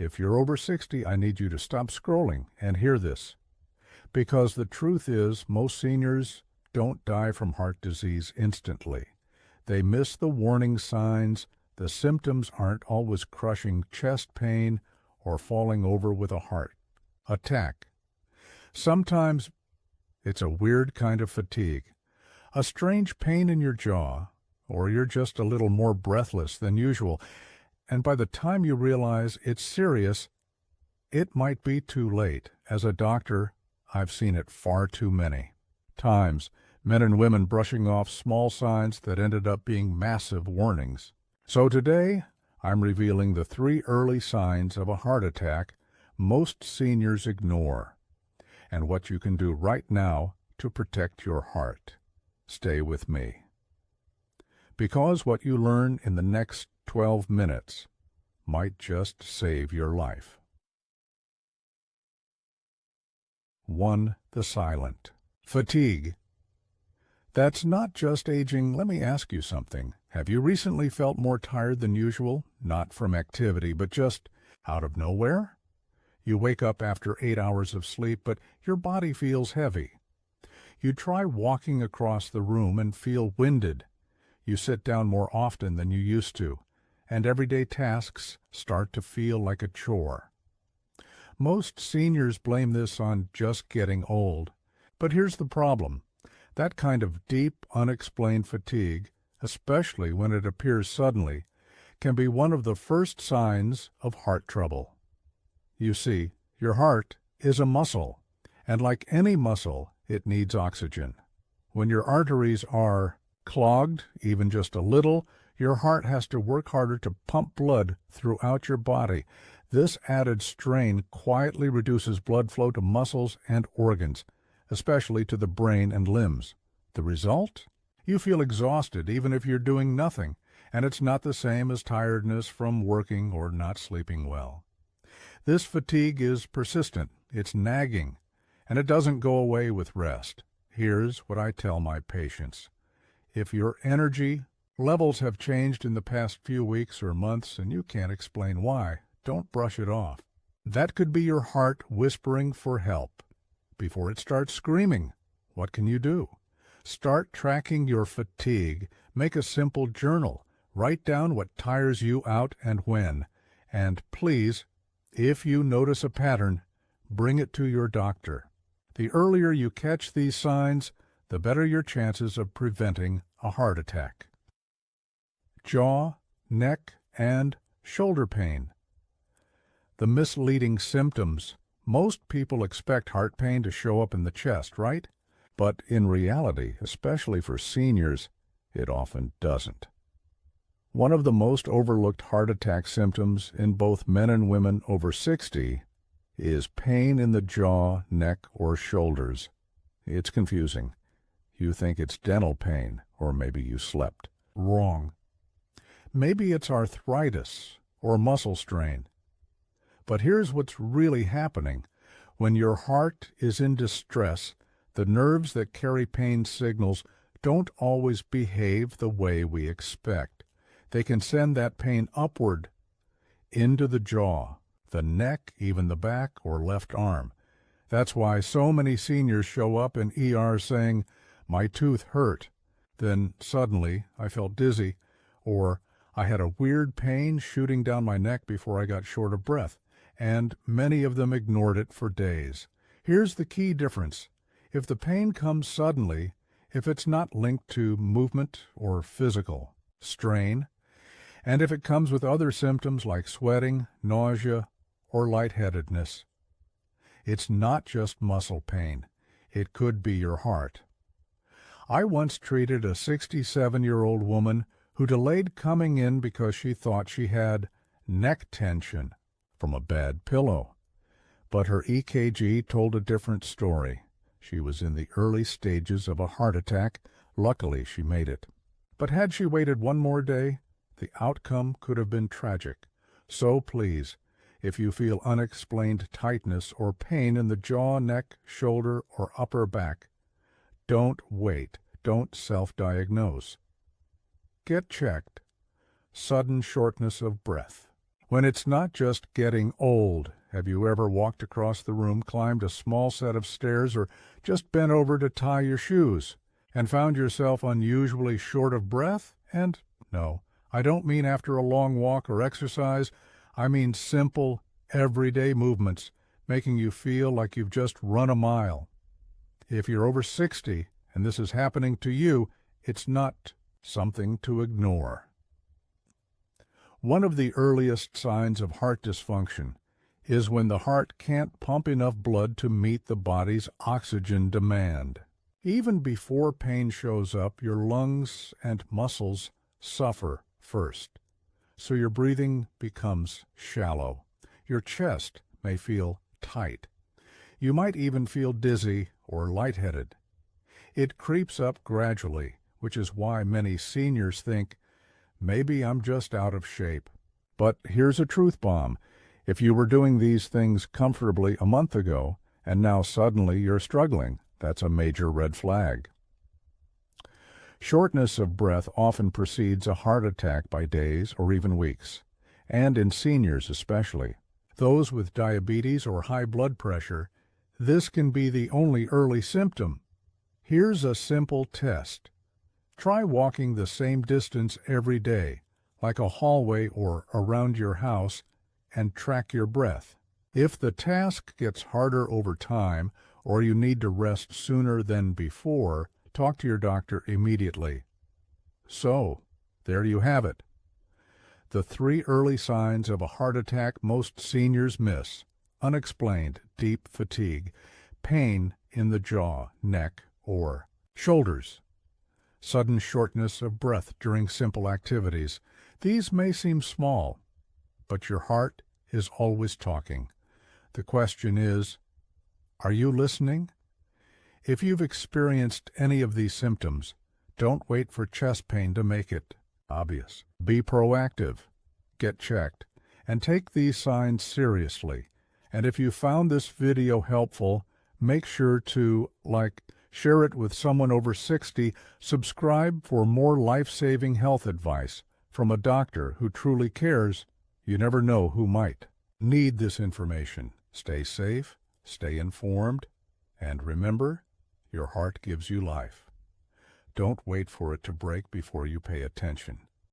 If you're over 60, I need you to stop scrolling and hear this. Because the truth is, most seniors don't die from heart disease instantly. They miss the warning signs. The symptoms aren't always crushing chest pain or falling over with a heart attack. Sometimes it's a weird kind of fatigue, a strange pain in your jaw, or you're just a little more breathless than usual. And by the time you realize it's serious, it might be too late. As a doctor, I've seen it far too many times, men and women brushing off small signs that ended up being massive warnings. So today, I'm revealing the 3 early signs of a heart attack most seniors ignore, and what you can do right now to protect your heart. Stay with me. Because what you learn in the next 12 minutes might just save your life. 1. The silent. Fatigue. That's not just aging. Let me ask you something. Have you recently felt more tired than usual? Not from activity, but just out of nowhere? You wake up after 8 hours of sleep, but your body feels heavy. You try walking across the room and feel winded. You sit down more often than you used to, and everyday tasks start to feel like a chore. Most seniors blame this on just getting old. But here's the problem. That kind of deep, unexplained fatigue, especially when it appears suddenly, can be one of the first signs of heart trouble. You see, your heart is a muscle, and like any muscle, it needs oxygen. When your arteries are clogged, even just a little, your heart has to work harder to pump blood throughout your body. This added strain quietly reduces blood flow to muscles and organs, especially to the brain and limbs. The result? You feel exhausted even if you're doing nothing, and it's not the same as tiredness from working or not sleeping well. This fatigue is persistent, it's nagging, and it doesn't go away with rest. Here's what I tell my patients. If your energy levels have changed in the past few weeks or months and you can't explain why, don't brush it off. That could be your heart whispering for help. Before it starts screaming, what can you do? Start tracking your fatigue. Make a simple journal. Write down what tires you out and when. And please, if you notice a pattern, bring it to your doctor. The earlier you catch these signs, the better your chances of preventing a heart attack. Jaw, neck, and shoulder pain. The misleading symptoms. Most people expect heart pain to show up in the chest, right? But in reality, especially for seniors, it often doesn't. One of the most overlooked heart attack symptoms in both men and women over 60 is pain in the jaw, neck, or shoulders. It's confusing. You think it's dental pain, or maybe you slept. Wrong. Maybe it's arthritis or muscle strain. But here's what's really happening. When your heart is in distress, the nerves that carry pain signals don't always behave the way we expect. They can send that pain upward into the jaw, the neck, even the back or left arm. That's why so many seniors show up in ER saying, "My tooth hurt." Then suddenly I felt dizzy, or I had a weird pain shooting down my neck before I got short of breath, and many of them ignored it for days. Here's the key difference. If the pain comes suddenly, if it's not linked to movement or physical strain, and if it comes with other symptoms like sweating, nausea, or lightheadedness, it's not just muscle pain. It could be your heart. I once treated a 67-year-old woman who delayed coming in because she thought she had neck tension from a bad pillow. But her EKG told a different story. She was in the early stages of a heart attack. Luckily, she made it. But had she waited one more day, the outcome could have been tragic. So please, if you feel unexplained tightness or pain in the jaw, neck, shoulder, or upper back, don't wait. Don't self-diagnose. Get checked. Sudden shortness of breath When it's not just getting old, have you ever walked across the room, climbed a small set of stairs, or just bent over to tie your shoes, and found yourself unusually short of breath? And no, I don't mean after a long walk or exercise. I mean simple, everyday movements, making you feel like you've just run a mile. If you're over 60 and this is happening to you, it's not something to ignore. One of the earliest signs of heart dysfunction is when the heart can't pump enough blood to meet the body's oxygen demand. Even before pain shows up, your lungs and muscles suffer first, so your breathing becomes shallow. Your chest may feel tight. You might even feel dizzy or lightheaded. It creeps up gradually, which is why many seniors think, maybe I'm just out of shape. But here's a truth bomb. If you were doing these things comfortably a month ago, and now suddenly you're struggling, that's a major red flag. Shortness of breath often precedes a heart attack by days or even weeks, and in seniors especially. Those with diabetes or high blood pressure, this can be the only early symptom. Here's a simple test. Try walking the same distance every day, like a hallway or around your house, and track your breath. If the task gets harder over time, or you need to rest sooner than before, talk to your doctor immediately. So, there you have it. The 3 early signs of a heart attack most seniors miss: unexplained deep fatigue, pain in the jaw, neck, or shoulders, sudden shortness of breath during simple activities. These may seem small, but your heart is always talking. The question is, are you listening? If you've experienced any of these symptoms, don't wait for chest pain to make it obvious. Be proactive, get checked, and take these signs seriously. And if you found this video helpful, make sure to share it with someone over 60, subscribe for more life-saving health advice from a doctor who truly cares. You never know who might need this information. Stay safe, stay informed, and remember, your heart gives you life. Don't wait for it to break before you pay attention.